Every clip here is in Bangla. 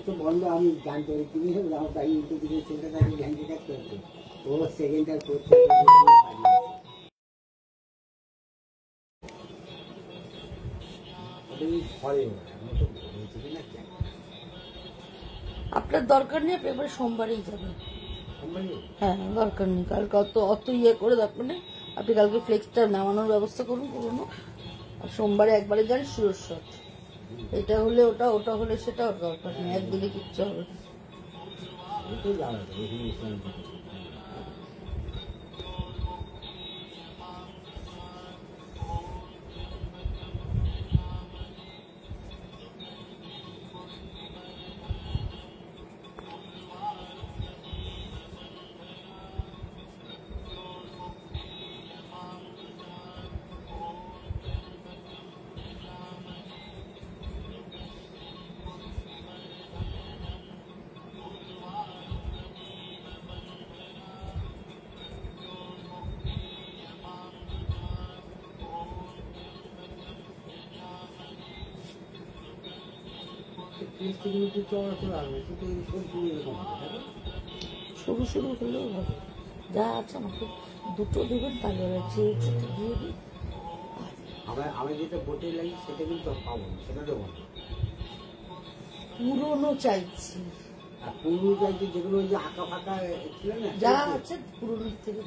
তো বন্ধ আমি জানতে পারি তুমি আমার বাড়ি উল্টো দিকে ছেলেটা তাকে ব্যাংকে কাজ করছে ও সেকেন্ডটা করছে আপনার দরকার নেই, আপনি এবারে সোমবারেই যাবেন। হ্যাঁ দরকার নেই, কালকে অত ইয়ে করে দরকার নেই। আপনি কালকে ফ্লেক্সটা নামানোর ব্যবস্থা করুন পুরোনো, আর সোমবারে একবারে যান শিওর শট। এটা হলে ওটা, ওটা হলে সেটা, ওর দরকার নেই, একদিনে কিচ্ছু হবে না। শুরু শুরু হলেও হবে, যা আছে আমাকে দুটো দেবেন তাহলে দিয়ে দিই। আমি যেটা বোটে লাগি সেটা কিন্তু পাবো না, সেটা দেবো না। পুরোনো চাইছি, আর পুরনো চাইছি যেগুলো ওই যে আঁকা ফাঁকা ছিল না, যা আছে পুরোনো থেকে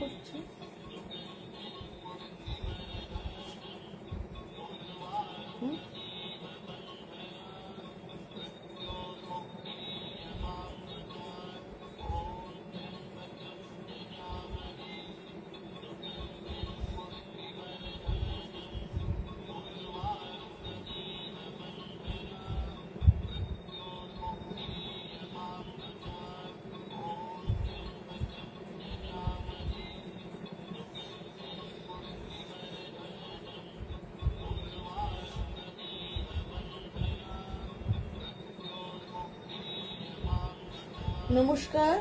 করছে। নমস্কার,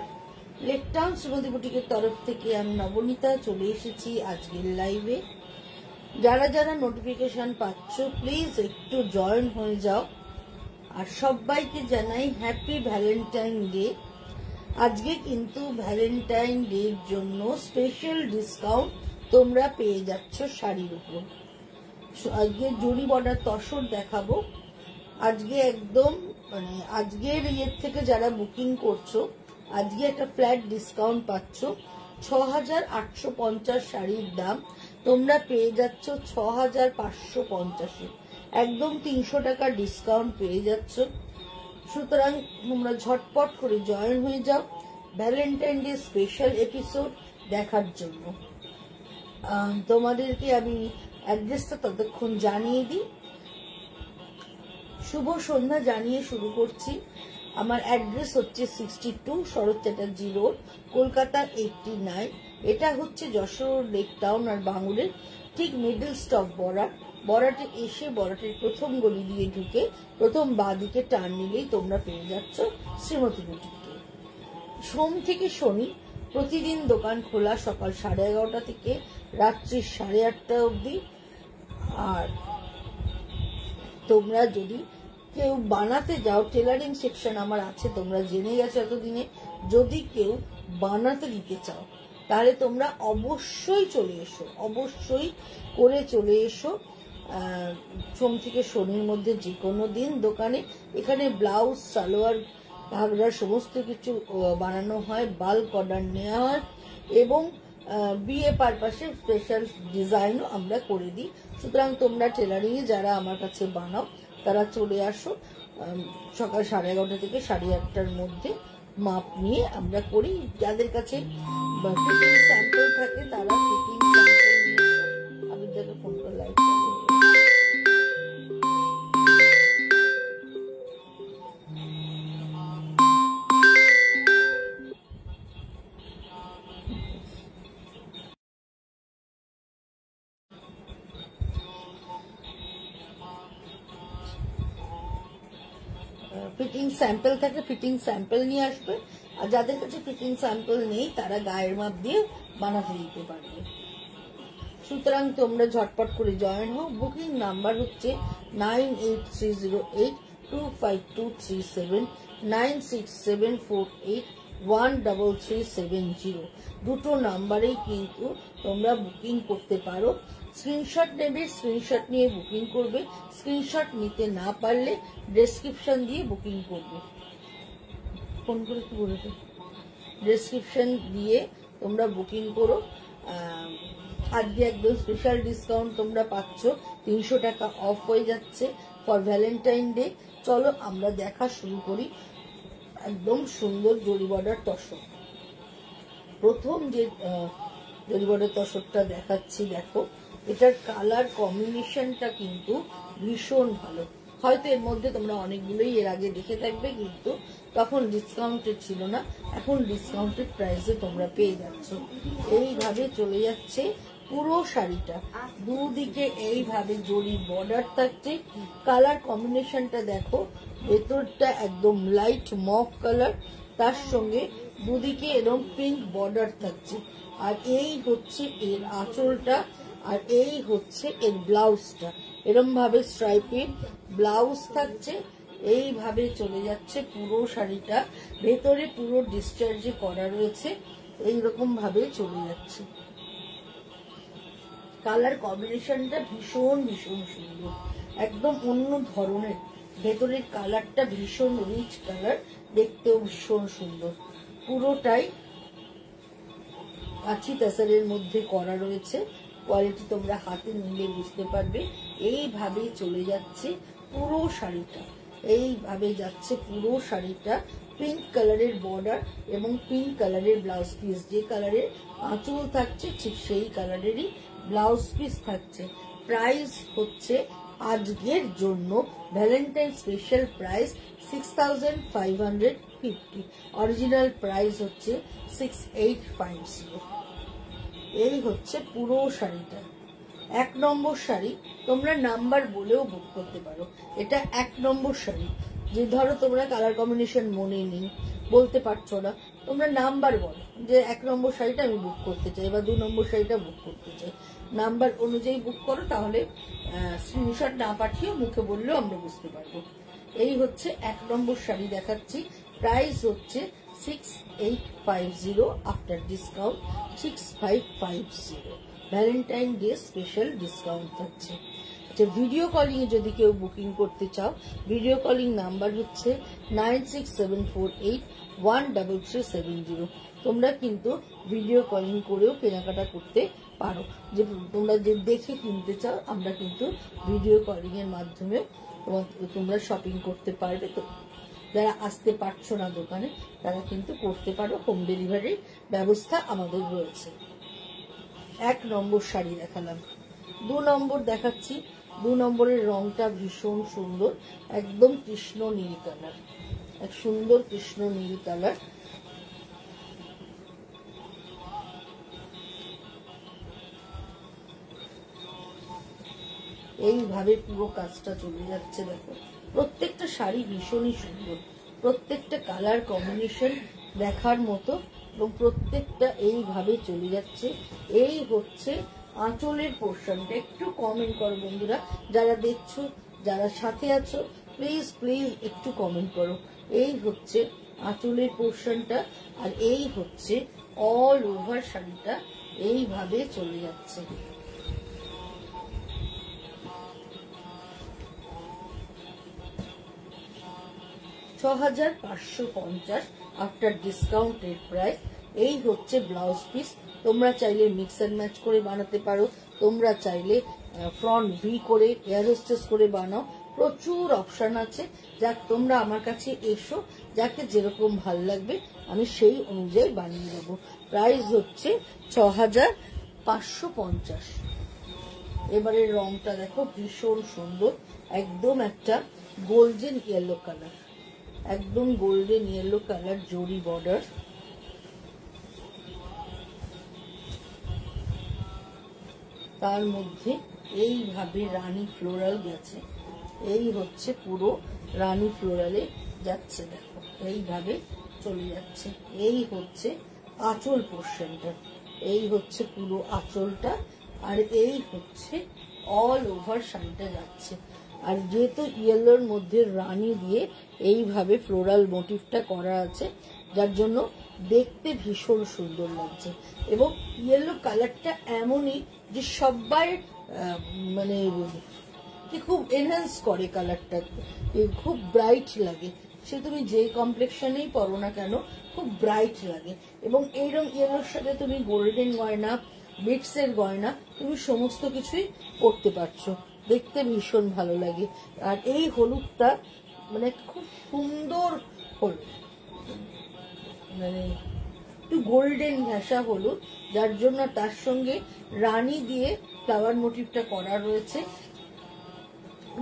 লেকটাউন শ্রীমতী বুটিকের তরফ থেকে আমি নবনীতা চলে এসেছি আজকের লাইভে। যারা যারা নোটিফিকেশন পাচ্ছ প্লিজ একটু জয়েন হয়ে যাও। আর সবাইকে জানাই হ্যাপি ভ্যালেন্টাইন ডে। আজকে কিন্তু ভ্যালেন্টাইন ডের জন্য স্পেশাল ডিসকাউন্ট তোমরা পেয়ে যাচ্ছ শাড়ির উপর। আজকে জরি বর্ডার তসর দেখাবো। আজকে একদম মানে আজকের ইয়ের থেকে যারা বুকিং করছো আজকে একটা ফ্ল্যাট ডিসকাউন্ট পাচ্ছ। ৬,৮৫০ শাড়ির দাম তোমরা পেয়ে যাচ্ছ ৬,৫৫০। একদম ৩০০ টাকা ডিসকাউন্ট পেয়ে যাচ্ছ। সুতরাং তোমরা ঝটপট করে জয়েন হয়ে যাও ভ্যালেন্টাইন ডে স্পেশাল এপিসোড দেখার জন্য। তোমাদেরকে আমি অ্যাড্রেসটা ততক্ষণ জানিয়ে দিই। শুভ সন্ধ্যা জানিয়ে শুরু করছি। আমার অ্যাড্রেস হচ্ছে 62 শরৎ চ্যাটার্জি রোড, কলকাতা 89। এটা হচ্ছে যশোর লেক টাউন আর বাঙুরের ঠিক মিডল স্টপ বরাটে এসে বরাটের প্রথম গলি দিয়ে ঢুকে প্রথম বাঁদিকে টার্ন নিলেই তোমরা পেয়ে যাচ্ছ শ্রীমতী বুটিককে। সোম থেকে শনি প্রতিদিন দোকান খোলা সকাল 11:30 থেকে রাত্রি 8:30 অবধি। আর তোমরা যদি কেউ বানাতে যাও, টেলারিং সেকশন আমার আছে, তোমরা জেনে গেছো এতদিনে। যদি কেউ বানাতে দিতে চাও তাহলে তোমরা অবশ্যই চলে এসো, অবশ্যই করে চলে এসো সোম থেকে শনির মধ্যে যে কোনো দিন দোকানে। এখানে ব্লাউজ, সালোয়ার, ঘাগরা সমস্ত কিছু বানানো হয়, বাল্ক অর্ডার নেওয়া হয় এবং বিয়ে পারপাসে স্পেশাল ডিজাইনও আমরা করে দিই। সুতরাং তোমরা টেলারিংয়ে যারা আমার কাছে বানাও তারা চলে আসো। সকাল 11:30 থেকে 8:30 মধ্যে মাপ নিয়ে আমরা করি। যাদের কাছে ফিটিং স্যাম্পল থাকে তারা ফিটিং স্যাম্পল নিয়ে আমি যাকে ফোন করে লাইভ ফিটিং স্যাম্পল থাকে, ফিটিং স্যাম্পল নিয়ে আসবে। আর যাদের কাছে ফিটিং স্যাম্পল নেই তারা গায়ের মাপ দিয়ে বানাতে দিতে পারবে। সুতরাং তোমরা ঝটপট করে জয়েন হও। বুকিং নাম্বার হচ্ছে 9830825237, 9674813370। দুটো নাম্বারেই কিন্তু তোমরা বুকিং করতে পারো। স্ক্রিনশট নেবে, স্ক্রিনশট নিয়ে বুকিং করবে। স্ক্রিনশট নিতে না পারলে ডেসক্রিপশন দিয়ে বুকিং করবে। ফোন করে কি বলবে, ডেসক্রিপশন দিয়ে তোমরা বুকিং করো। আজকে একদম স্পেশাল ডিসকাউন্ট তোমরা পাচ্ছ, ৩০০ টাকা অফ হয়ে যাচ্ছে ফর ভ্যালেন্টাইন ডে। চলো আমরা দেখা শুরু করি। একদম সুন্দর জরি বর্ডার তসর। প্রথম যে জরি বর্ডার তসরটা দেখাচ্ছি, দেখো এটার কালার কম্বিনেশনটা কিন্তু ভীষণ ভালো। হয়তো এর মধ্যে তোমরা অনেকগুলোই এর আগে দেখে থাকবে, কিন্তু তখন ডিসকাউন্টেড ছিল না, এখন ডিসকাউন্টেড প্রাইসে তোমরা পেয়ে যাচ্ছ। এইভাবে চলে যাচ্ছে পুরো শাড়িটা, দুদিকে এইভাবে জরি বর্ডার থাকছে। কালার কম্বিনেশনটা দেখো, ভেতরটা একদম লাইট মফ কালার, তার সঙ্গে দুদিকে এরকম পিঙ্ক বর্ডার থাকছে। আর এই হচ্ছে এর আঁচলটা, আর এই হচ্ছে এর ব্লাউজটা। এরকম ভাবে স্ট্রাইপের ব্লাউজ থাকছে। এইভাবে চলে যাচ্ছে পুরো শাড়িটা, ভেতরে পুরো ডিসচার্জে করা রয়েছে। এইরকম ভাবে চলে যাচ্ছে। কালার কম্বিনেশনটা ভীষণ ভীষণ সুন্দর, একদম অন্য ধরনের। ভেতরের কালারটা ভীষণ রিচ কালার, দেখতেও ভীষণ সুন্দর। পুরোটাই কাছি তাসারের মধ্যে করা রয়েছে। কোয়ালিটি তোমরা হাতে নিলে বুঝতে পারবে। এইভাবে চলে যাচ্ছে পুরো শাড়িটা, এইভাবে যাচ্ছে পুরো শাড়িটা। পিঙ্ক কালারের বর্ডার এবং পিঙ্ক কালারের ব্লাউজ পিস, যে কালারের আঁচল থাকছে ঠিক সেই কালারেরই ব্লাউজ পিস থাকছে। প্রাইস হচ্ছে আজকের জন্য Valentine special price 6550, original price হচ্ছে 6850। এই হচ্ছে পুরো শাড়িটা। 1 নম্বর শাড়ি, তোমরা নাম্বার বলেও বুক করতে পারো। এটা 1 নম্বর শাড়ি। যে ধরো তোমরা কালার কম্বিনেশন মনে নেই, বলতে পারছো না, তোমরা নাম্বার বলো যে 1 নম্বর শাড়িটা আমি বুক করতে চাই বা 2 নম্বর শাড়িটা বুক করতে চাই। নাম্বার অনুযায়ী বুক করো, তাহলে স্ক্রিনশট না পাঠিয়ে মুখে বললেও আমরা বুঝতে পারবো। এই হচ্ছে 1 নম্বর শাড়ি দেখাচ্ছি। প্রাইস হচ্ছে 6850, after discount 6550। Valentine day special discount থাকছে। ভিডিও কলিং এ যদি কেউ বুকিং করতে চাও, ভিডিও কলিং নাম্বার হচ্ছে 9674813370। তোমরা কিন্তু ভিডিও কলিং করেও কেনাকাটা করতে পারো। যে তোমরা যে দেখে কিনতে চাও, আমরা কিন্তু ভিডিও কলিং এর মাধ্যমে তোমরা শপিং করতে পারবে। তো যারা আসতে পারছো না দোকানে, তারা কিন্তু করতে পারো। হোম ডেলিভারির ব্যবস্থা আমাদের রয়েছে। 1 নম্বর শাড়ি দেখালাম। 2 নম্বর দেখাচ্ছি। 2 নম্বরের রংটা ভীষণ সুন্দর, একদম কৃষ্ণ নীল কালার, এক সুন্দর কৃষ্ণ নীল কালার। এইভাবে পুরো কাজটা চলে যাচ্ছে। দেখো, প্রত্যেকটা শাড়ি ভীষণই সুন্দর, প্রত্যেকটা কালার কম্বিনেশন দেখার মতো, এবং প্রত্যেকটা এইভাবে চলে যাচ্ছে। এই হচ্ছে আঁচলের পোর্শনটা। একটু কমেন্ট করো বন্ধুরা, যারা দেখছো, যারা সাথে আছো, প্লিজ প্লিজ একটু কমেন্ট করো। এই হচ্ছে আঁচলের পোর্শনটা, আর এই হচ্ছে অল ওভার শাড়িটা এইভাবে চলে যাচ্ছে। $6550 আফটার ডিসকাউন্টেড প্রাইস। এই হচ্ছে ব্লাউজ পিস। তোমরা চাইলে মিক্স অ্যান্ড ম্যাচ করে বানাতে পারো, তোমরা চাইলে ফ্রন্ট ভি করে এয়ার হোস্টেস করে বানাও। প্রচুর অপশন আছে। যাক, তোমরা আমার কাছে এসো, যাকে যেরকম ভাল লাগবে আমি সেই অনুযায়ী বানিয়ে দেবো। প্রাইস হচ্ছে 6550। এবারে রংটা দেখো, ভীষণ সুন্দর, একদম একটা গোল্ডেন ইয়েলো কালার, একদম গোল্ডেন ইয়েলো কালার, জরি বর্ডার। তার মধ্যে এইভাবে রানী ফ্লোরাল গেছে। এই হচ্ছে পুরো রানী ফ্লোরালে যাচ্ছে। দেখো, এইভাবে চলে যাচ্ছে। এই হচ্ছে আঁচল পোর্শনটা, এই হচ্ছে পুরো আঁচলটা, আর এই হচ্ছে অল ওভার শাড়িটা যাচ্ছে। আর যেহেতু ইয়েলোর মধ্যে রানী দিয়ে এইভাবে ফ্লোরাল মোটিভটা করা আছে, যার জন্য দেখতে ভীষণ সুন্দর লাগছে। এবং ইয়েলো কালারটা এমনই যে সবাই মানে খুব এনহ্যান্স করে কালারটা, খুব ব্রাইট লাগে। সে তুমি যে কমপ্লেক্সনেই পরো না কেন, খুব ব্রাইট লাগে। এবং এইরকম ইয়েলোর সাথে তুমি গোল্ডেন গয়না, বিটসের গয়না, তুমি সমস্ত কিছুই পরতে পারছো, দেখতে ভীষণ ভালো লাগে। আর এই হলুদটা মানে খুব সুন্দর হলুদ, মানে একটু গোল্ডেন ঘাসা হলুদ, যার জন্য তার সঙ্গে রানী দিয়ে ফ্লাওয়ার মোটিভটা করা রয়েছে,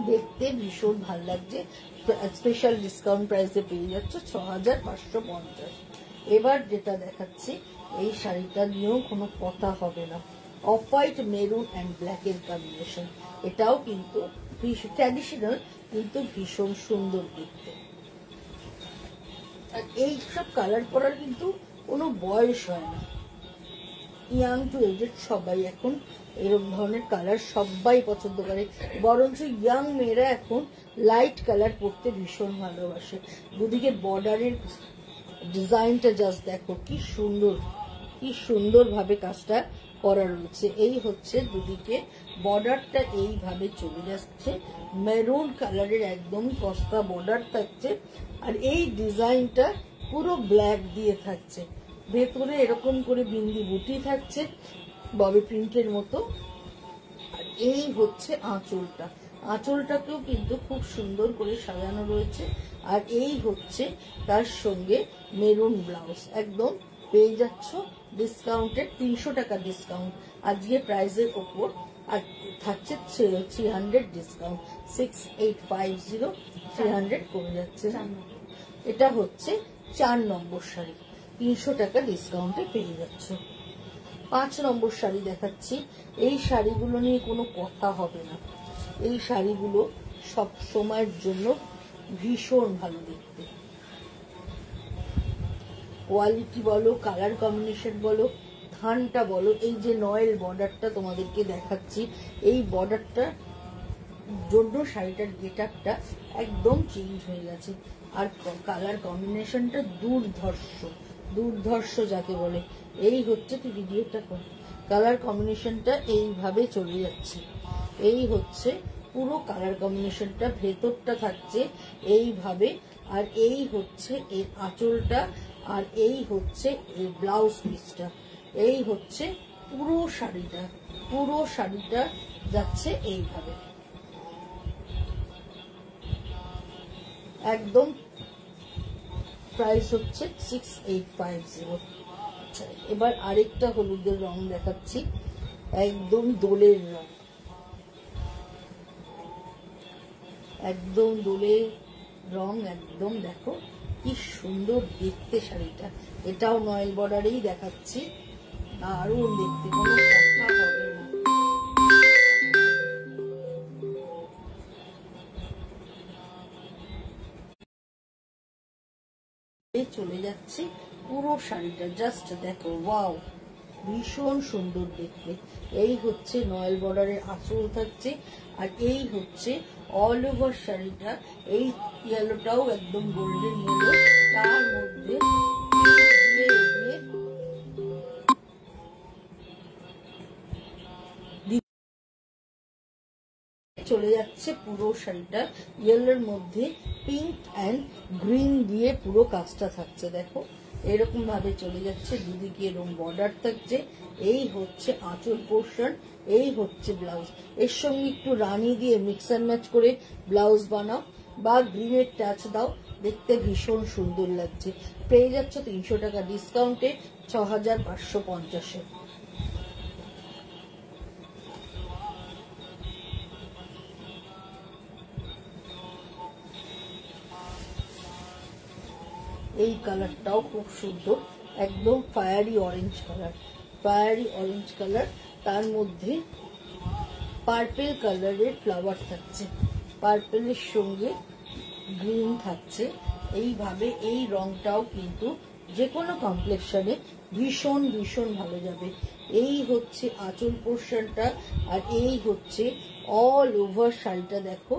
দেখতে ভীষণ ভালো লাগছে। স্পেশাল ডিসকাউন্ট প্রাইসে পেয়ে যাচ্ছে 6550। এবার যেটা দেখাচ্ছি, এই শাড়িটা নিয়েও কোনো কথা হবে না। Off white, maroon and black এর কম্বিনেশন। এটাও কিন্তু ট্র্যাডিশনাল, কিন্তু ভীষণ সুন্দর দেখতে। আর এই সব কালার পরার কিন্তু কোনো বয়স হয় না। ইয়াং টু এজেড সবাই এখন এরকম ধরনের কালার সবাই পছন্দ করে। বরঞ্চ ইয়াং মেয়েরা এখন লাইট কালার পরতে ভীষণ ভালোবাসে। দুদিকে বর্ডারের ডিজাইনটা জাস্ট দেখো, কি সুন্দর, কি সুন্দরভাবে কাজটা করা রয়েছে। এই হচ্ছে দুদিকে বর্ডারটা এইভাবে চলে যাচ্ছে, মেরুন কালারের একদম কস্তা বর্ডার থাকছে। আর এই ডিজাইনটা পুরো ব্ল্যাক দিয়ে থাকছে। ভেতরে এরকম করে বিন্দি বুটি থাকছে ববি প্রিন্টের মতো। আর এই হচ্ছে আঁচলটা, আঁচলটাকেও কিন্তু খুব সুন্দর করে সাজানো রয়েছে। আর এই হচ্ছে তার সঙ্গে মেরুন ব্লাউজ, একদম পেয়ে যাচ্ছ ডিসকাউন্টেড 300 টাকা ডিসকাউন্ট আজকে প্রাইসের ওপর। আর থাকছে 300 ডিসকাউন্ট, 6850 300 কমে যাচ্ছে। এটা হচ্ছে 4 নম্বর শাড়ি, 300 টাকা ডিসকাউন্টে পেয়ে যাচ্ছ। 5 নম্বর শাড়ি দেখাচ্ছি। এই শাড়িগুলো নিয়ে কোনো কথা হবে না, এই শাড়িগুলো সব সময়ের জন্য ভীষণ ভালো দেখতে। কোয়ালিটি বলো, কালার কম্বিনেশন বলো, থানটা বলো, এই যে নয়েল বর্ডারটা তোমাদেরকে দেখাচ্ছি, এই বর্ডারটা জন্য শাড়িটার গেটআপটা একদম চেঞ্জ হয়ে গেছে। আর কালার কম্বিনেশনটা দুর্ধর্ষ, দুর্ধর্ষ যাকে বলে। এই হচ্ছে, তুই ভিডিওটা কর, কালার কম্বিনেশনটা এইভাবে চলে যাচ্ছে। এই হচ্ছে পুরো কালার কম্বিনেশনটা, ভেতরটা থাকছে এইভাবে। আর এই হচ্ছে এর আঁচলটা, আর এই হচ্ছে এর ব্লাউজ পিসটা। এই হচ্ছে পুরো শাড়িটা, পুরো শাড়িটা যাচ্ছে এইভাবে একদম। প্রাইস হচ্ছে 6850। আচ্ছা, এবার আরেকটা হলুদের রং দেখাচ্ছি, একদম দোলের রং, একদম দোলের রং, একদম দেখো কি সুন্দর দেখতে শাড়িটা। এটাও নয়েল বর্ডারেই দেখাচ্ছি, দারুণ দেখতে, কোনো কথা হবে না। চলে যাচ্ছে পুরো শাড়িটা, জাস্ট দেখো, ওয়াও, ভীষণ সুন্দর দেখতে। এই হচ্ছে নয়েল বর্ডারের আঁচল থাকছে। আর এই হচ্ছে অল ওভার শাড়িটা, এই ইয়েলোটাও একদম গোল্ডেন ইয়েলো, তার মধ্যে চলে যাচ্ছে পুরো শাড়িটা ইয়েলোর মধ্যে পিঙ্ক অ্যান্ড গ্রিন দিয়ে পুরো কাজটা থাকছে। দেখো এরকম ভাবে চলে যাচ্ছে, দুদিকে এরকম বর্ডার থাকছে। এই হচ্ছে আঁচল পোর্শন, এই হচ্ছে ব্লাউজ। এর সঙ্গে একটু রানী দিয়ে মিক্স অ্যান্ড ম্যাচ করে ব্লাউজ বানাও বা গ্রিনের টাচ দাও, দেখতে ভীষণ সুন্দর লাগছে। পেয়ে যাচ্ছ 300 টাকা ডিসকাউন্টে 6550-এ। এই কালারটাও খুব সুন্দর, একদম fiery orange colour, fiery orange colour, তার মধ্যে পার্পেল কালারের ফ্লাওয়ার থাকছে, পার্পেলের সঙ্গে গ্রিন থাকছে। এইভাবে এই রংটাও কিন্তু যে কোনো কমপ্লেক্সনে ভীষণ ভীষণ ভালো যাবে। এই হচ্ছে আঁচল পোর্শনটা, আর এই হচ্ছে অল ওভার শাড়িটা। দেখো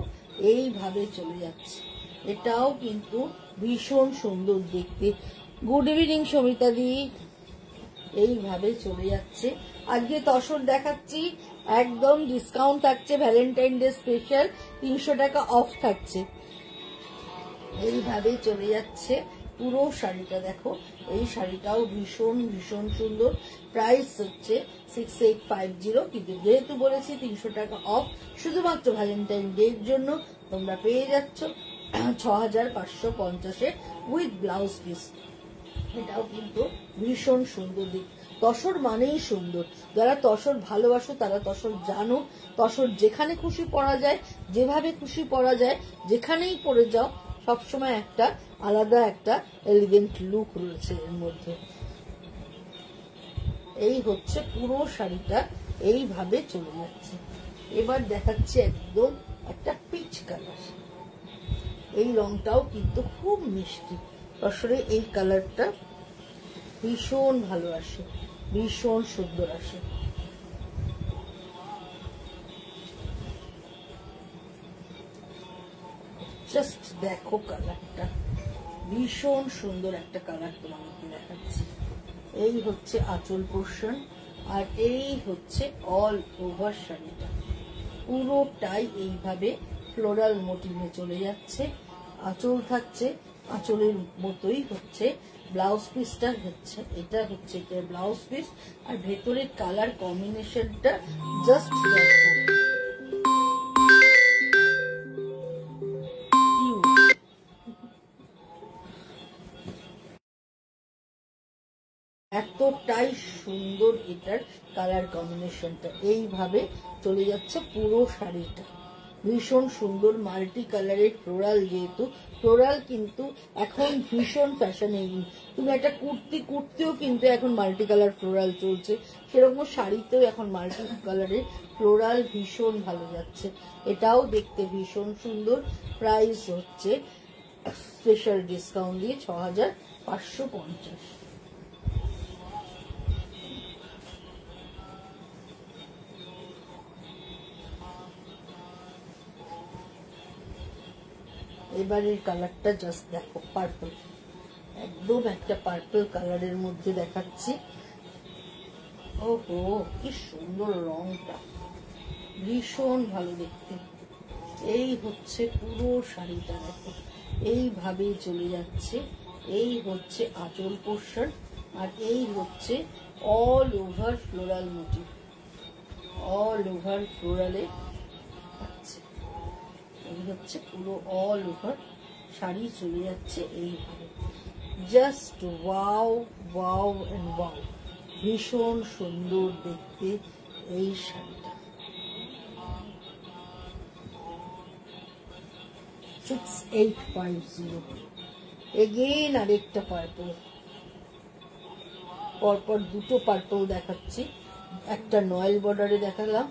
এইভাবে চলে যাচ্ছে, এটাও কিন্তু ভীষণ সুন্দর দেখতে। গুড ইভিনিং সমিতা দি। এইভাবে চলে যাচ্ছে। আজকে তসর দেখাচ্ছি, একদম ডিসকাউন্ট থাকছে, ভ্যালেন্টাইন ডে স্পেশাল 300 টাকা অফ থাকছে। এইভাবে চলে যাচ্ছে পুরো শাড়িটা। দেখো এই শাড়িটাও ভীষণ ভীষণ সুন্দর। প্রাইস হচ্ছে 6850, কিন্তু যেহেতু বলেছি 300 টাকা অফ, শুধুমাত্র ভ্যালেন্টাইন ডের জন্য তোমরা পেয়ে যাচ্ছ 6550-এ উইথ ব্লাউজ পিস। এটাও কিন্তু ভীষণ সুন্দর দিক। তসর মানেই সুন্দর, যারা তসর ভালোবাসো তারা তসর জানো। তসর যেখানে খুশি পরা যায়, যেভাবে খুশি পরা যায়, যেখানেই পরে যাও সবসময় একটা আলাদা একটা এলিগেন্ট লুক রয়েছে এর মধ্যে। এই হচ্ছে পুরো শাড়িটা, এইভাবে চলে যাচ্ছে। এবার দেখাচ্ছি একদম একটা পিচ কালার, এই রংটাও কিন্তু খুব মিষ্টি। আসলে এই কালারটা ভীষণ ভালো আসে, ভীষণ সুন্দর আসে। জাস্ট দেখো কালারটা, ভীষণ সুন্দর একটা কালার তোমাকে দেখাচ্ছি। এই হচ্ছে আঁচল পোর্শন, আর এই হচ্ছে অল ওভার শাড়িটা, পুরোটাই এইভাবে ফ্লোরাল মোটিভে চলে যাচ্ছে। আঁচল থাকছে, আঁচলের মতোই হচ্ছে ব্লাউজ পিসটা হচ্ছে এটা ব্লাউজ পিস, আর ভেতরের কালার কম্বিনেশনটা জাস্ট দেখো, এতটাই সুন্দর এটার কালার কম্বিনেশনটা। এইভাবে চলে যাচ্ছে পুরো শাড়িটা, ভীষণ সুন্দর মাল্টি কালারের ফ্লোরাল, যেহেতু ফ্লোরাল কিন্তু এখন ভীষণ ফ্যাশনেবল। তুমি একটা কুর্তিও কিন্তু এখন মাল্টি কালার ফ্লোরাল চলছে, সেরকম শাড়িতেও এখন মাল্টি কালারের ফ্লোরাল ভীষণ ভালো যাচ্ছে। এটাও দেখতে ভীষণ সুন্দর। প্রাইস হচ্ছে স্পেশাল ডিসকাউন্ট দিয়ে 6550। এবারের কালারটা জাস্ট দেখো, পার্পল, একদম একটা পার্পল কালারের মধ্যে দেখাচ্ছি। ওহো কি সুন্দর রংটা, ভীষণ ভালো দেখতে। এই হচ্ছে পুরো শাড়িটা দেখো, এইভাবেই চলে যাচ্ছে। এই হচ্ছে আঁচল পোর্শন, আর এই হচ্ছে all over floral motif, all over ফ্লোরালে আছে। এই হচ্ছে পুরো অল ওভার শাড়ি চলে যাচ্ছে এইভাবে। Just wow wow and wow, ভীষণ সুন্দর দেখতে এই শাড়িটা। 6850। এগেইন আরেকটা পার্পল, পরপর দুটো পার্পল দেখাচ্ছি। একটা নয়েল বর্ডারে দেখালাম,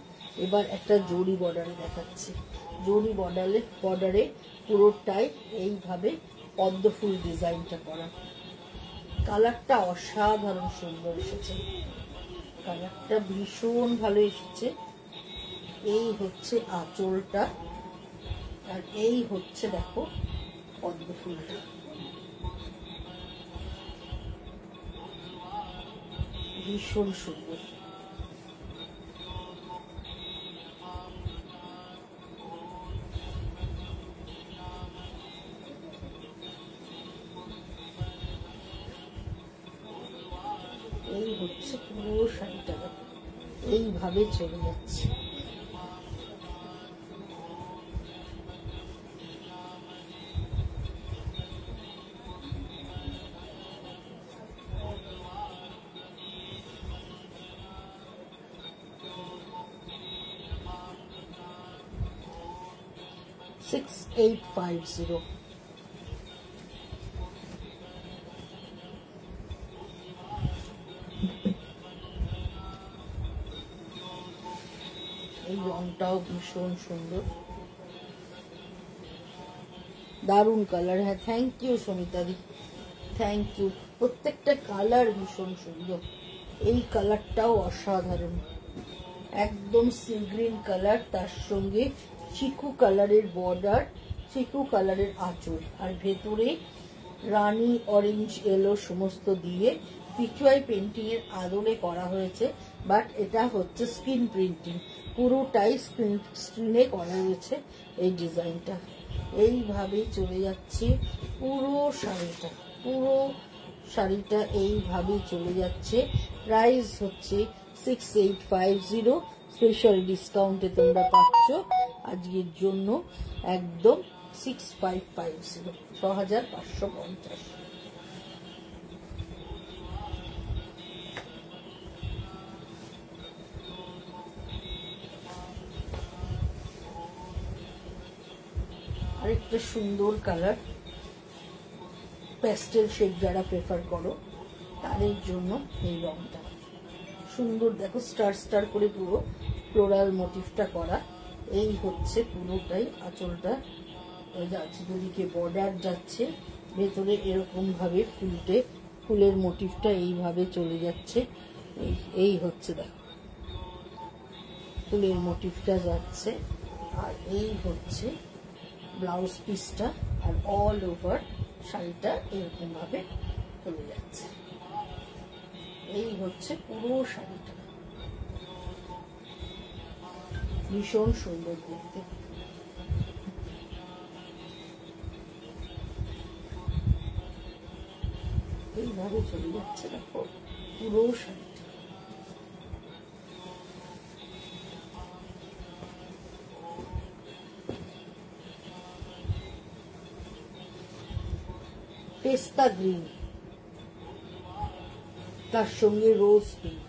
এবার একটা জরি বর্ডারে দেখাচ্ছি। জরি বর্ডারে পুরোটাই এইভাবে পদ্ম ফুল ডিজাইনটা করা। কালারটা অসাধারণ সুন্দর এসেছে, কালারটা ভীষণ ভালো এসেছে। এই হচ্ছে আঁচলটা, আর এই হচ্ছে দেখো পদ্ম ফুলটা, ভীষণ সুন্দর। এই হচ্ছে পুরো শাড়িটা, এইভাবে চলে যাচ্ছে। $6850। এই রংটাও ভীষণ সুন্দর, দারুণ কালার। হ্যাঁ, থ্যাংক ইউ সমিতাদি, থ্যাংক ইউ। প্রত্যেকটা কালার ভীষণ সুন্দর। এই কালারটাও অসাধারণ, একদম সি গ্রিন কালার, তার সঙ্গে চিকু কালারের বর্ডার, চিকু কালারের আঁচল, আর ভেতরে রানী অরেঞ্জ এলো সমস্ত দিয়ে পিচুয়াই পেন্টিং এর আদলে করা হয়েছে। বাট এটা হচ্ছে স্ক্রিন প্রিন্টিং, পুরোটাই স্ক্রিনে করা হয়েছে এই ডিজাইনটা। এইভাবেই চলে যাচ্ছে পুরো শাড়িটা এইভাবেই চলে যাচ্ছে। প্রাইস হচ্ছে 6850, স্পেশাল ডিসকাউন্টে তোমরা পাচ্ছ আজকের জন্য একদম 6550, 6550। আরেকটা সুন্দর কালার, প্যাস্টেল শেড যারা প্রেফার করো তাদের জন্য এই রংটা সুন্দর। দেখো স্টার করে পুরো ফ্লোরাল মোটিভটা করা। এই হচ্ছে পুরোটাই আঁচলটা যাচ্ছে, দুদিকে বর্ডার যাচ্ছে, ভেতরে এরকম ভাবে ফুলের মোটিভটা এইভাবে চলে যাচ্ছে। এই হচ্ছে দেখো ফুলের মোটিভটা যাচ্ছে, আর এই হচ্ছে ব্লাউজ পিসটা, আর অল ওভার শাড়িটা এরকম ভাবে চলে যাচ্ছে। এই হচ্ছে পুরো শাড়িটা, ভীষণ সুন্দর দেখতে। এই এইভাবে চলে যাচ্ছে দেখো পুরো শাড়িটা। পেস্তা গ্রিন, তার সঙ্গে রোজ পিঙ্ক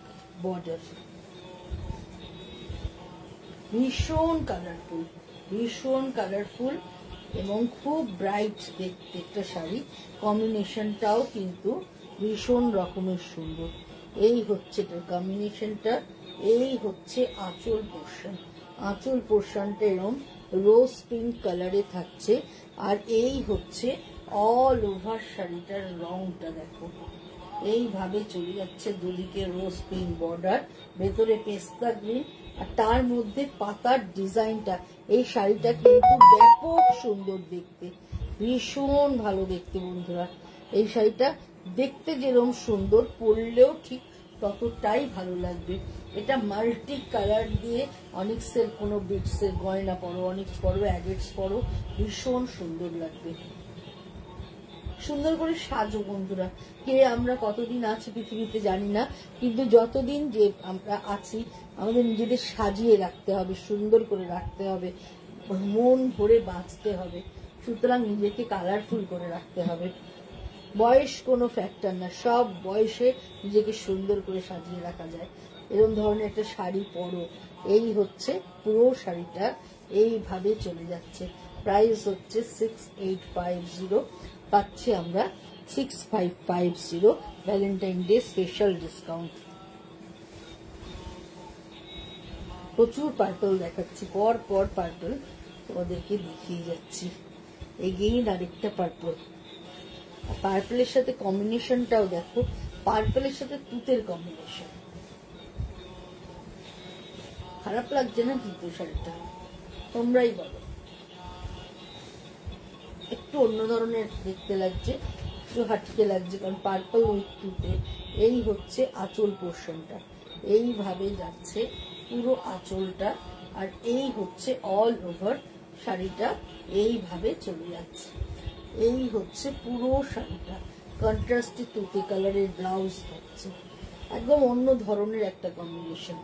বর্ডার, ভীষণ কালারফুল, ভীষণ কালারফুল এবং খুব ব্রাইট দেখতে একটা শাড়ি। কম্বিনেশনটাও কিন্তু ভীষণ রকমের সুন্দর। এই হচ্ছে এটার কম্বিনেশনটা। এই হচ্ছে আঁচল পোর্শন, আঁচল পোর্শনটা এরকম রোজ পিঙ্ক কালারে থাকছে। আর এই হচ্ছে অল ওভার শাড়িটার রংটা দেখো, এইভাবে চলে যাচ্ছে দুদিকে রোজ পিঙ্ক বর্ডার, ভেতরে পেস্তা গ্রিন, আর তার মধ্যে পাতার ডিজাইনটা। এই শাড়িটা কিন্তু ব্যাপক সুন্দর দেখতে, ভীষণ ভালো দেখতে বন্ধুরা। এই শাড়িটা দেখতে যেরকম সুন্দর, পরলেও ঠিক ততটাই ভালো লাগবে। এটা মাল্টি কালার দিয়ে অনিক্সের কোনো বিটসের গয়না পরো, অনিক্স পরো, অ্যাগেটস পরো, ভীষণ সুন্দর লাগবে। সুন্দর করে সাজো বন্ধুরা। কে আমরা কতদিন আছি পৃথিবীতে জানি না, কিন্তু যতদিন যে আমরা আছি আমাদের নিজেদের সাজিয়ে রাখতে হবে, সুন্দর করে রাখতে হবে, মন ভরে বাঁচতে হবে। সুতরাং নিজেকে কালারফুল করে রাখতে হবে। বয়স কোনো ফ্যাক্টর না, সব বয়সে নিজেকে সুন্দর করে সাজিয়ে রাখা যায়। এরকম ধরনের একটা শাড়ি পরো। এই হচ্ছে পুরো শাড়িটা, এইভাবে চলে যাচ্ছে। প্রাইস হচ্ছে 6850, পাচ্ছি আমরা 6550 ভ্যালেন্টাইন ডে স্পেশাল ডিসকাউন্ট। প্রচুর পার্পল দেখাচ্ছি, পর পর পার্পল তোমাদেরকে দেখিয়ে যাচ্ছি। এগেইন আরেকটা পার্পল, পার্পলের সাথে কম্বিনেশনটাও দেখো, পার্পলের সাথে তুতের কম্বিনেশন। খারাপ লাগছে না কিন্তু শাড়িটা? তোমরাই বলো। একটু অন্য ধরনের দেখতে লাগছে, একটু হাটকে লাগছে, কারণ পার্পল উইথ তুতে। এই হচ্ছে আঁচল পোর্শনটা, এইভাবে যাচ্ছে পুরো আঁচলটা। আর এই হচ্ছে অল ওভার শাড়িটা, এইভাবে চলে যাচ্ছে। এই হচ্ছে পুরো শাড়িটা। কন্ট্রাস্টে তুতে কালারের ব্লাউজ থাকছে, একদম অন্য ধরনের একটা কম্বিনেশন।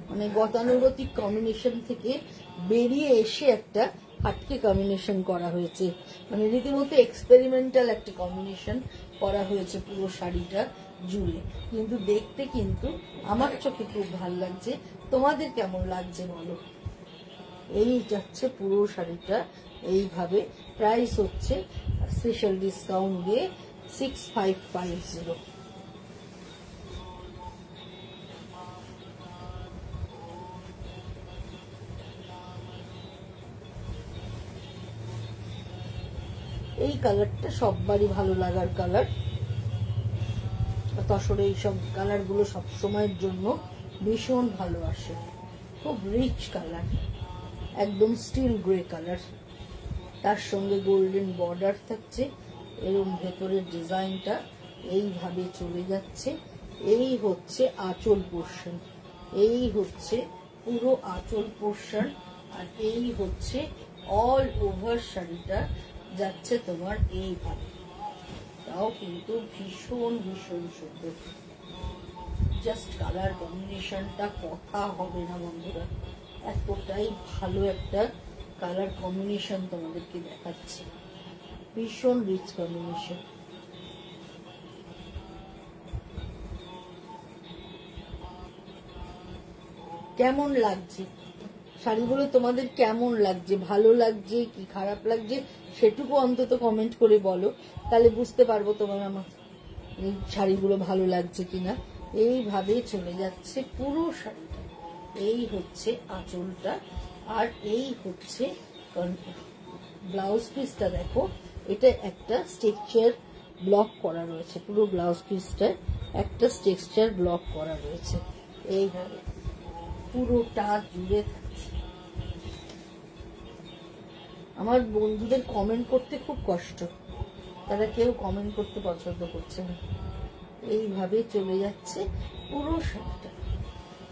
মানে গতানুগতিক কম্বিনেশন থেকে বেরিয়ে এসে একটা হাটকে কম্বিনেশন করা হয়েছে, মানে রীতিমতো এক্সপেরিমেন্টাল একটা কম্বিনেশন করা হয়েছে পুরো শাড়িটা জুড়ে। কিন্তু দেখতে কিন্তু আমার চোখে খুব ভালো লাগছে। তোমাদের কেমন লাগছে বলো। এই যাচ্ছে পুরো শাড়িটা এইভাবে। প্রাইস হচ্ছে স্পেশাল ডিসকাউন্ট দিয়ে 6550। এই কালারটা সববারই ভালো লাগার কালার। তসরে এইসব কালার গুলো সবসময়ের জন্য ভীষণ ভালো আসে। খুব রিচ কালার, একদম স্টিল গ্রে কালার, তার সঙ্গে গোল্ডেন বর্ডার থাকছে। এরকম ভেতরের ডিজাইনটা এইভাবে চলে যাচ্ছে। এই হচ্ছে আঁচল পোর্শন, এই হচ্ছে পুরো আঁচল পোর্শন। আর এই হচ্ছে অল ওভার শাড়িটা যাচ্ছে তোমার এইভাবে। তাও কিন্তু ভীষণ ভীষণ সুন্দর। জাস্ট কালার কম্বিনেশনটা কথা হবে না বন্ধুরা, এতটাই ভালো একটা কালার কম্বিনেশন তোমাদেরকে দেখাচ্ছে। ভীষণ রিচ কম্বিনেশন। কেমন লাগছে শাড়িগুলো তোমাদের? কেমন লাগছে? ভালো লাগছে কি খারাপ লাগছে সেটুকু অন্তত কমেন্ট করে বলো, তাহলে বুঝতে পারবো তোমার আমার এই শাড়িগুলো ভালো লাগছে কিনা। এইভাবে চলে যাচ্ছে পুরো শাড়িটা। এই হচ্ছে আঁচলটা, আর এই হচ্ছে ব্লাউজ পিসটা। দেখো এটা একটা স্ট্রাকচার ব্লক করা রয়েছে, পুরো ব্লাউজ পিসটা একটা স্ট্রাকচার ব্লক করা রয়েছে। এইভাবে পুরোটা জুড়ে থাকছে। আমার বন্ধুদের কমেন্ট করতে খুব কষ্ট, তারা কেউ কমেন্ট করতে পছন্দ করছে না। এইভাবে চলে যাচ্ছে পুরো শাড়িটা।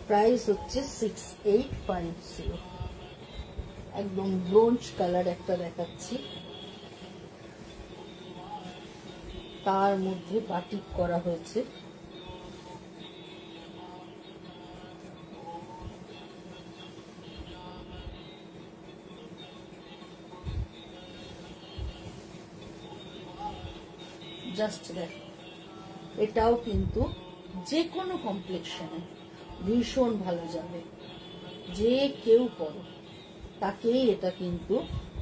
প্রাইস হচ্ছে 6850। একদম ব্রোঞ্জ কালার একটা দেখাচ্ছি। তার মধ্যে বাটিক করা হয়েছে। জাস্ট দেখো, এটাও কিন্তু যে কোনো কমপ্লেক্সনে ভীষণ ভালো যাবে। যে কেউ পরো তাকেই এটা কিন্তু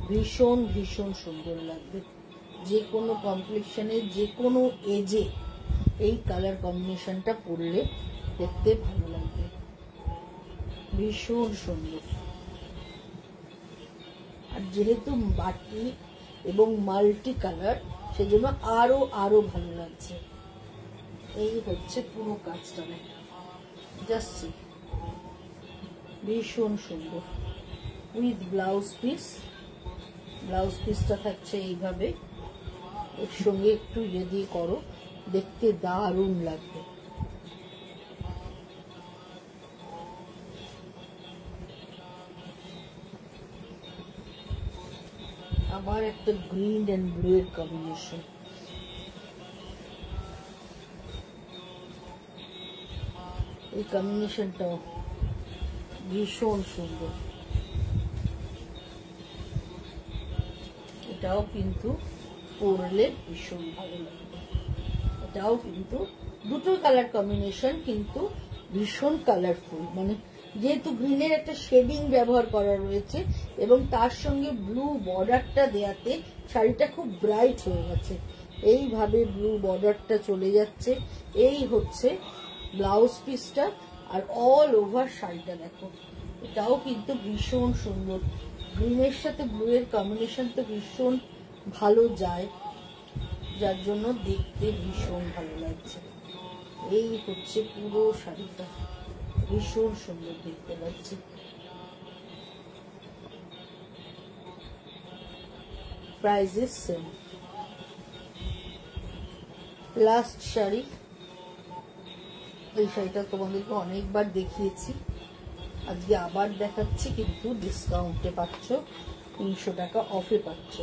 ভীষণ ভীষণ সুন্দর লাগবে। যে কোনো কমপ্লেক্সনে, যে কোনো এজে এই কালার কম্বিনেশনটা পরলে দেখতে ভালো লাগবে, ভীষণ সুন্দর। আর যেহেতু বাটি এবং মাল্টি কালার, সেজন্য আরো আরো ভালো লাগছে। এই হচ্ছে পুরো কাজটা, জাস্ট ভীষণ সুন্দর উইথ ব্লাউজ পিস। ব্লাউজ পিসটা থাকছে এইভাবে, এর সঙ্গে একটু ইয়ে দিয়ে করো, দেখতে দারুণ লাগবে। আবার একটা গ্রিন এন্ড ব্লু এর কম্বিনেশন, এই কম্বিনেশনটাও ভীষণ সুন্দর। এটাও কিন্তু পরলে ভীষণ ভালো লাগবে। এটাও কিন্তু দুটো কালার কম্বিনেশন, কিন্তু ভীষণ কালারফুল। মানে যেহেতু গ্রিনের একটা শেডিং ব্যবহার করা রয়েছে এবং তার সঙ্গে ব্লু বর্ডারটা দেয়াতে শাড়িটা খুব ব্রাইট হয়ে গেছে। এইভাবে ব্লু বর্ডারটা চলে যাচ্ছে। এই হচ্ছে ব্লাউজ পিসটা, আর অল ওভার শাড়িটা দেখো, এটাও কিন্তু ভীষণ সুন্দর। গ্রিনের সাথে ব্লু এর কম্বিনেশন তো ভীষণ ভালো যায়, যার জন্য দেখতে ভীষণ ভালো লাগছে। এই হচ্ছে পুরো শাড়িটা, ভীষণ সুন্দর দেখতে লাগছে। Price is same. Last sari, এই শাড়িটা তোমাদেরকে অনেকবার দেখিয়েছি, আজকে আবার দেখাচ্ছি, কিন্তু ডিসকাউন্টে পাচ্ছ, 300 টাকা অফে পাচ্ছ।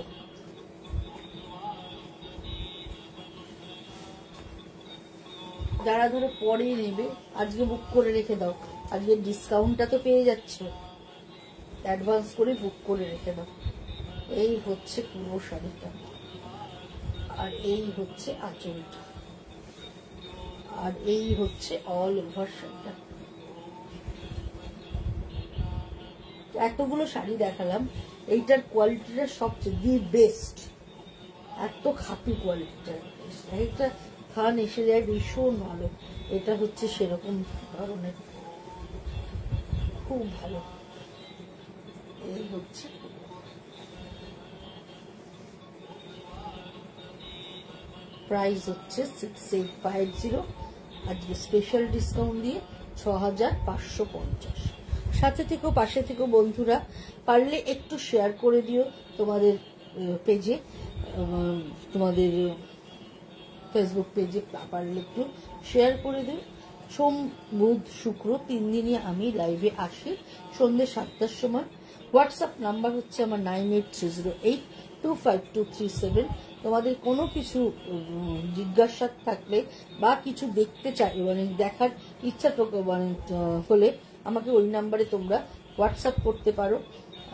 যারা ধরো পরে নেবে, আজকে বুক করে রেখে দাও, আজকে ডিসকাউন্টটা তো পেয়ে যাচ্ছ, অ্যাডভান্স করে বুক করে রেখে দাও। এই হচ্ছে পুরো শাড়িটা, আর এই হচ্ছে আঁচলটা, আর এই হচ্ছে অল ওভার শাড়িটা। এতগুলো শাড়ি দেখালাম, এইটার কোয়ালিটিটা সবচেয়ে দি বেস্ট, এত খাঁটি কোয়ালিটিটা। একটা থান এসে যায়, ভীষণ ভালো। এটা হচ্ছে সেরকম ধরনের, খুব ভালো। এই হচ্ছে প্রাইস হচ্ছে 6850, আজকে স্পেশাল ডিসকাউন্ট দিয়ে 6550। সাথে থেকো, পাশে থেকো বন্ধুরা। পারলে একটু শেয়ার করে দিও তোমাদের পেজে, তোমাদের ফেসবুক পেজে পারলে একটু শেয়ার করে দিও। সোম, বুধ, শুক্র 3 দিনই আমি লাইভে আসি সন্ধ্যে 7টার সময়। হোয়াটসঅ্যাপ নাম্বার হচ্ছে আমার 9830825237। তোমাদের কোনো কিছু জিজ্ঞাসা থাকলে বা কিছু দেখতে চাই, মানে দেখার ইচ্ছা মানে হলে আমাকে ওই নাম্বারে তোমরা হোয়াটসঅ্যাপ করতে পারো।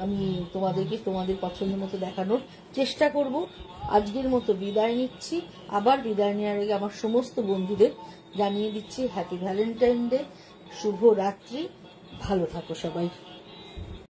আমি তোমাদেরকে তোমাদের পছন্দ মতো দেখানোর চেষ্টা করব। আজকের মতো বিদায় নিচ্ছি। আবার বিদায় নেওয়ার আগে আমার সমস্ত বন্ধুদের জানিয়ে দিচ্ছি হ্যাপি ভ্যালেন্টাইন ডে, শুভ রাত্রি, ভালো থাকো সবাই।